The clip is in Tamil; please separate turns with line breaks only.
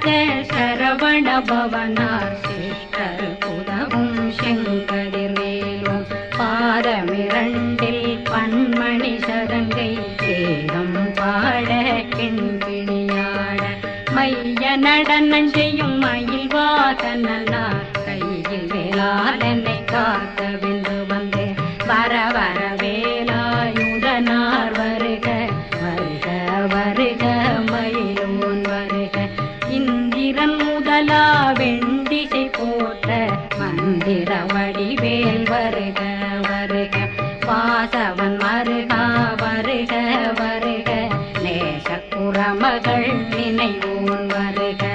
சித்த சரவண பவனார் சிஷ்டர் புதவும் செங்கதிர்வேலும் பாதமிரண்டில் பன்மணி சதங்கை வேதம் பாட கிண்பிணியாட மைய நடனம் செய்யும் மயில் வாசனார் கையில் வேளாளனை காக்க வென்று வந்து வர வர வேலாயுதனார் வருக வருக வருக மயிலோன் வருக இந்திரன் முதலா வெண்டிசை போற்ற மந்திர வடிவேல் வருக வருக வாசவன் மருகா வருக வருக நேச குரமகள் நினைவோன் வருக